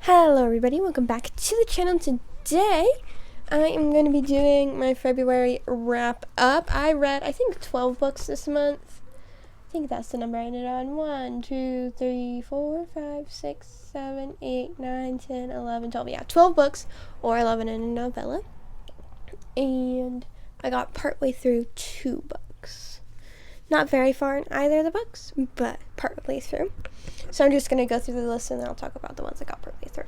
Hello everybody, welcome back to the channel. Today I am going to be doing my February wrap up. I read, I think, 12 books this month. I think that's the number I ended on. 1, 2, 3, 4, 5, 6, 7, 8, 9, 10, 11, 12. Yeah, 12 books, or 11 in a novella. And I got partway through 2 books. Not very far in either of the books, but partway through. So I'm just going to go through the list and then I'll talk about the ones I got partway through.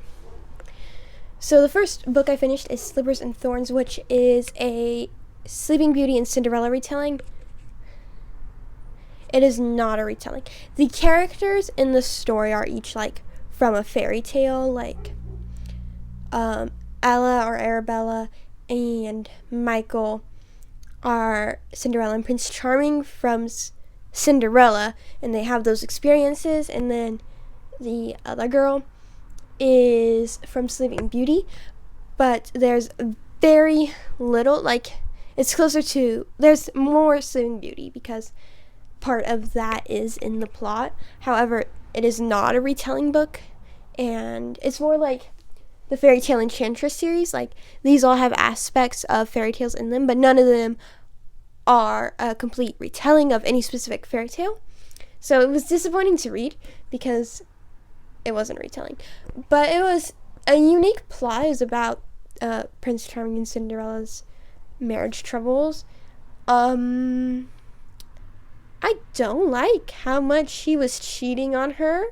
So the first book I finished is Slippers and Thorns, which is a Sleeping Beauty and Cinderella retelling. It is not a retelling. The characters in the story are each like from a fairy tale, like Ella or Arabella and Michael are Cinderella and Prince Charming from Cinderella, and they have those experiences, and then the other girl is from Sleeping Beauty, but there's very little, like, it's closer to, there's more Sleeping Beauty because part of that is in the plot. However, it is not a retelling book, and it's more like the Fairy Tale Enchantress series. Like, these all have aspects of fairy tales in them, but none of them are a complete retelling of any specific fairy tale. So it was disappointing to read because it wasn't a retelling. But it was a unique plot. It was about Prince Charming and Cinderella's marriage troubles. I don't like how much he was cheating on her.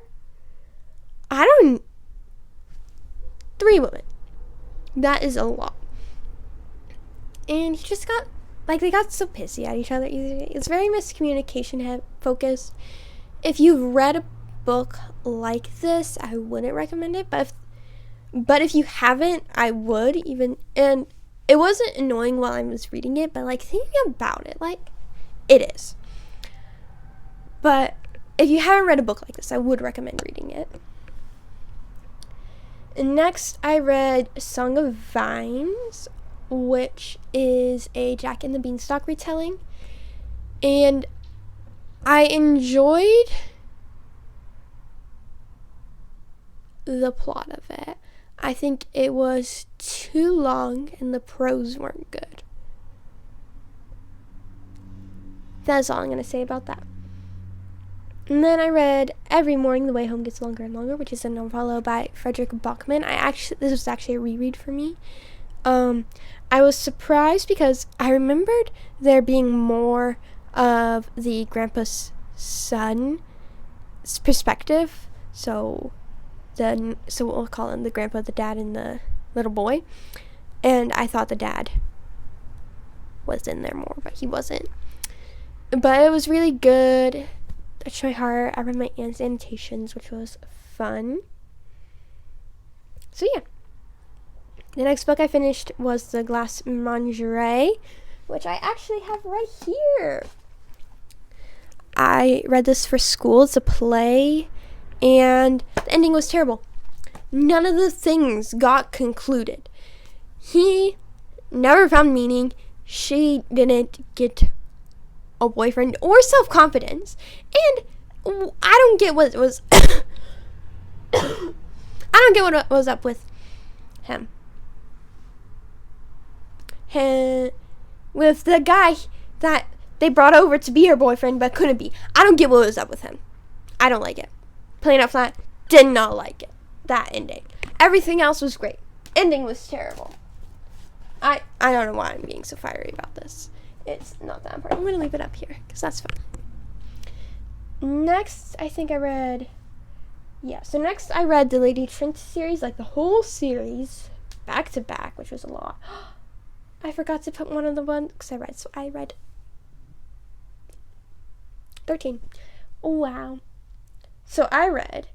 3 women. That is a lot. And he just got, like, they got so pissy at each other. It's very miscommunication focused. If you've read a book like this, I wouldn't recommend it. But if you haven't, I would. And it wasn't annoying while I was reading it, but, like, thinking about it, like, it is. But if you haven't read a book like this, I would recommend reading it. Next, I read Song of Vines, which is a Jack and the Beanstalk retelling. And I enjoyed the plot of it. I think it was too long and the prose weren't good. That's all I'm going to say about that. And then I read Every Morning the Way Home Gets Longer and Longer, which is a novella by Frederick Bachman. This was actually a reread for me. I was surprised because I remembered there being more of the grandpa's son's perspective. So we'll call him the grandpa, the dad, and the little boy. And I thought the dad was in there more, but he wasn't. But it was really good. Touched my heart. I read my aunt's annotations, which was fun. So yeah. The next book I finished was The Glass Menagerie, which I actually have right here. I read this for school. It's a play, and the ending was terrible. None of the things got concluded. He never found meaning. She didn't get a boyfriend or self-confidence, and I don't get what it was. I don't get what was up with him. With the guy that they brought over to be her boyfriend but couldn't be. I don't get what was up with him. I don't like it. Plain out flat, did not like it. That ending. Everything else was great. Ending was terrible. I don't know why I'm being so fiery about this. It's not that important. I'm going to leave it up here because that's fun. Next, I read the Lady Trent series, like the whole series, back to back, which was a lot. I forgot to put one of the books I read, so I read 13. Wow. So I read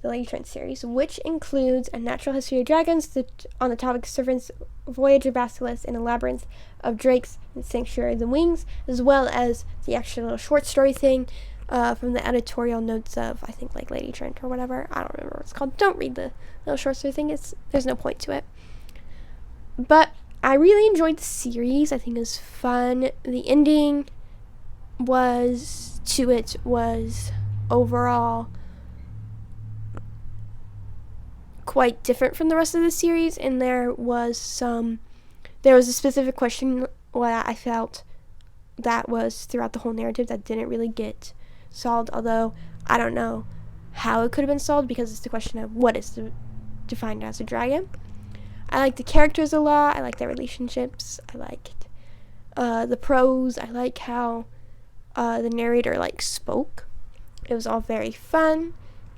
the Lady Trent series, which includes A Natural History of Dragons, on the topic of servants, Voyage of Basilisk, and a Labyrinth of Drakes, and Sanctuary of the Wings, as well as the actual little short story thing from the editorial notes of, I think, like Lady Trent or whatever. I don't remember what it's called. Don't read the little short story thing. There's no point to it. But I really enjoyed the series. I think it was fun. The ending was overall quite different from the rest of the series, and there was a specific question what I felt that was throughout the whole narrative that didn't really get solved, although I don't know how it could have been solved because it's the question of what is defined as a dragon. I like the characters a lot. I like their relationships. I liked the prose. I like how the narrator spoke. It was all very fun,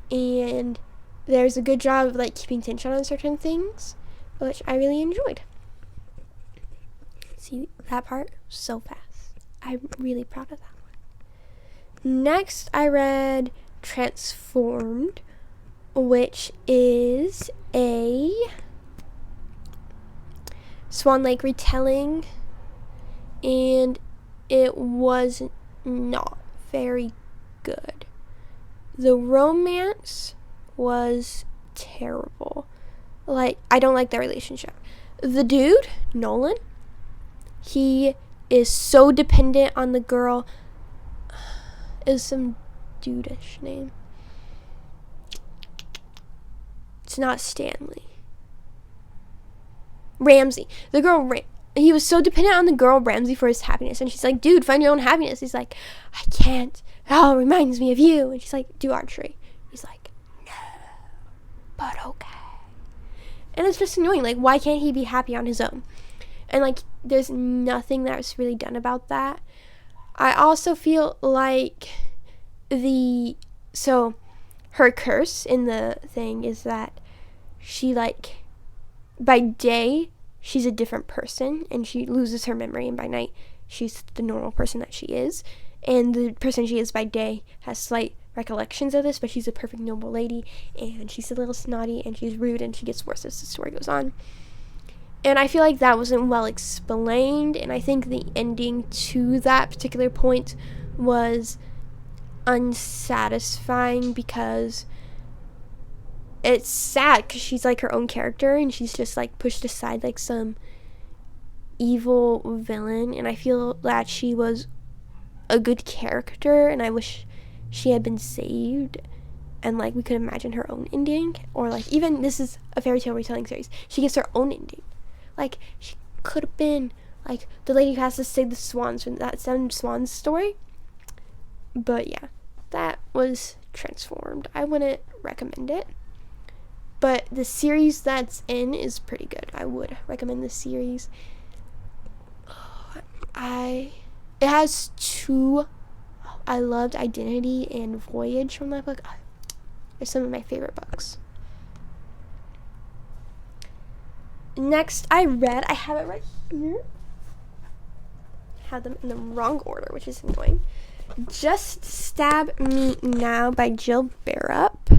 and there's a good job of keeping tension on certain things, which I really enjoyed. See that part? So fast. I'm really proud of that one. Next, I read Transformed, which is a Swan Lake retelling, and it was not very good. The romance was terrible. I don't like their relationship. The dude, Nolan, he is so dependent on the girl. Is some dude-ish name. It's not Stanley. Ramsey. The girl, he was so dependent on the girl Ramsey for his happiness. And she's like, dude, find your own happiness. He's like, I can't. Oh, it reminds me of you. And she's like, do archery. He's like, no, but okay. And it's just annoying. Why can't he be happy on his own? And there's nothing that's really done about that. I also feel like her curse in the thing is that she by day she's a different person and she loses her memory, and by night she's the normal person that she is, and the person she is by day has slight recollections of this, but she's a perfect noble lady, and she's a little snotty and she's rude, and she gets worse as the story goes on. And I feel like that wasn't well explained, and I think the ending to that particular point was unsatisfying because it's sad because she's her own character and she's just pushed aside some evil villain, and I feel that she was a good character and I wish she had been saved and we could imagine her own ending, or even this is a fairy tale retelling series, she gets her own ending. She could have been the lady who has to save the swans from that Seven Swans story. But yeah, that was Transformed. I wouldn't recommend it, but the series that's in is pretty good. I would recommend the series. It has two. I loved Identity and Voyage from that book. They're some of my favorite books. Next, I have it right here. Have them in the wrong order, which is annoying. Just Stab Me Now by Jill Barup.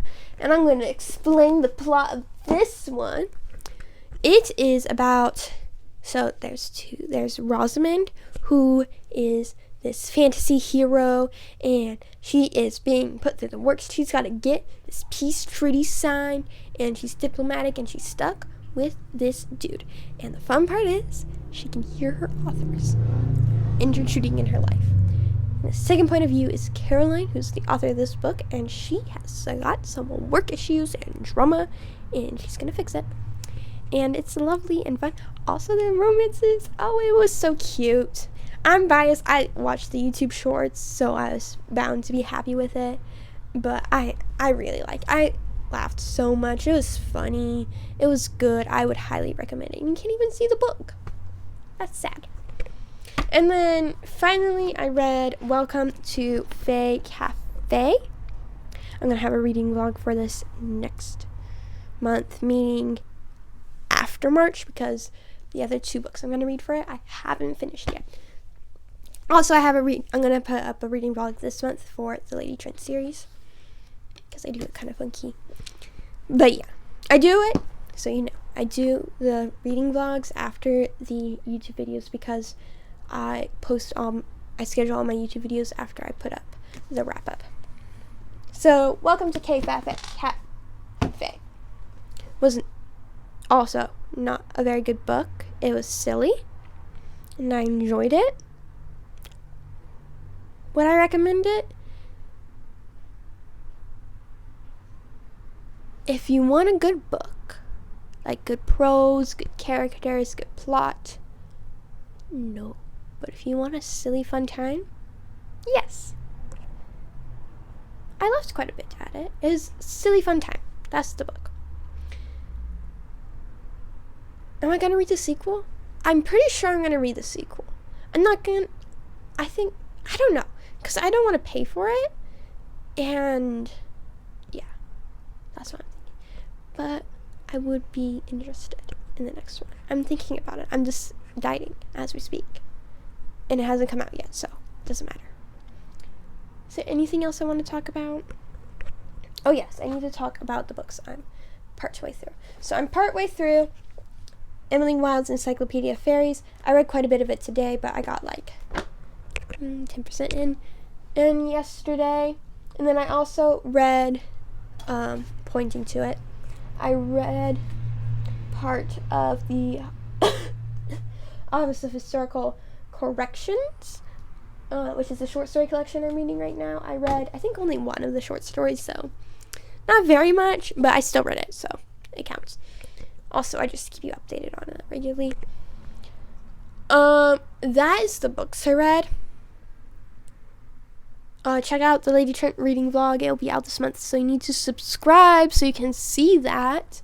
And I'm going to explain the plot of this one. It is about, there's Rosamond, who is this fantasy hero, and she is being put through the works. She's got to get this peace treaty signed, and she's diplomatic, and she's stuck with this dude. And the fun part is she can hear her authors intruding in her life. And the second point of view is Caroline, who's the author of this book, and she has got some work issues and drama, and she's gonna fix it. And it's lovely and fun. Also, the romances, it was so cute. I'm biased. I watched the YouTube shorts, so I was bound to be happy with it. But I really I laughed so much. It was funny. It was good. I would highly recommend it. You can't even see the book. That's sad. And then finally, I read Welcome to Fae Cafe. I'm going to have a reading vlog for this next month, meaning after March, because the other two books I'm going to read for it, I haven't finished yet. Also, I'm going to put up a reading vlog this month for the Lady Trent series, because I do it kind of funky. But yeah, I do it, so you know. I do the reading vlogs after the YouTube videos because I schedule all my YouTube videos after I put up the wrap up. So, Welcome to Cafe. Wasn't also not a very good book. It was silly, and I enjoyed it. Would I recommend it? If you want a good book like good prose, good characters, good plot. No. But if you want a silly fun time, yes. I laughed quite a bit at it. It is silly fun time. That's the book. Am I gonna read the sequel? I'm pretty sure I'm gonna read the sequel. I'm not gonna, I don't know, because I don't want to pay for it, and yeah, that's what I'm thinking. But I would be interested in the next one. I'm thinking about it. I'm just writing as we speak, and it hasn't come out yet, so it doesn't matter. Is there anything else I want to talk about? Oh yes, I need to talk about the books I'm partway through. So I'm partway through Emily Wilde's Encyclopedia of Fairies. I read quite a bit of it today, but I got like 10% in yesterday. And then I also read, pointing to it, I read part of the Office of Historical Corrections, which is the short story collection I'm reading right now. I read, I think, only one of the short stories, so not very much, but I still read it, so it counts. Also, I just keep you updated on it regularly. That is the books I read. Check out the Lady Trent reading vlog. It'll be out this month, so you need to subscribe so you can see that.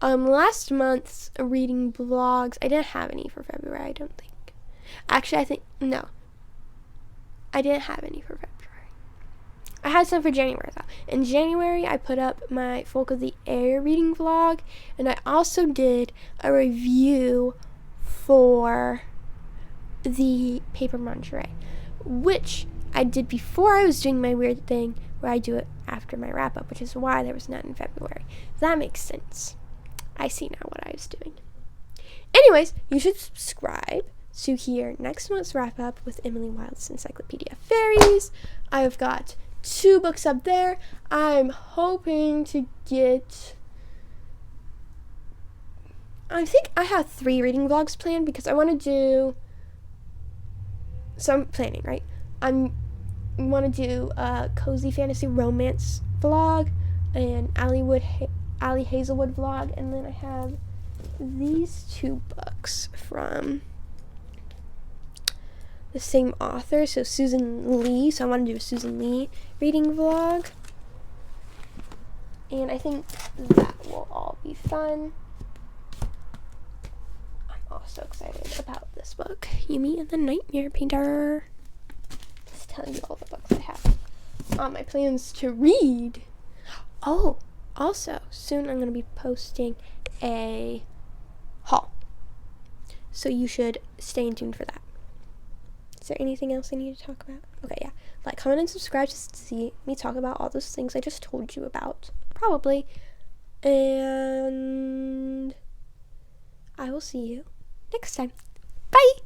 Last month's reading vlogs, I didn't have any for February, I don't think. Actually, no. I didn't have any for February. I had some for January, though. In January, I put up my Folk of the Air reading vlog, and I also did a review for the Paper Lingerie, which I did before I was doing my weird thing where I do it after my wrap-up, which is why there was none in February. That makes sense. I see now what I was doing. Anyways, you should subscribe to hear next month's wrap-up with Emily Wilde's Encyclopedia of Fairies. I've got 2 books up there. I'm hoping to get, I think I have 3 reading vlogs planned because I want to do, so I'm planning, right? I want to do a cozy fantasy romance vlog, and Allie Hazelwood vlog, and then I have these 2 books from the same author, so Susan Lee. So I want to do a Susan Lee reading vlog, and I think that will all be fun. I'm also excited about this book, Yumi and the Nightmare Painter. Just telling you all the books I have on my plans to read. Oh, also, soon I'm going to be posting a haul, so you should stay in tune for that. Is there anything else I need to talk about? Okay, yeah. Like, comment, and subscribe to see me talk about all those things I just told you about. Probably. And I will see you next time. Bye!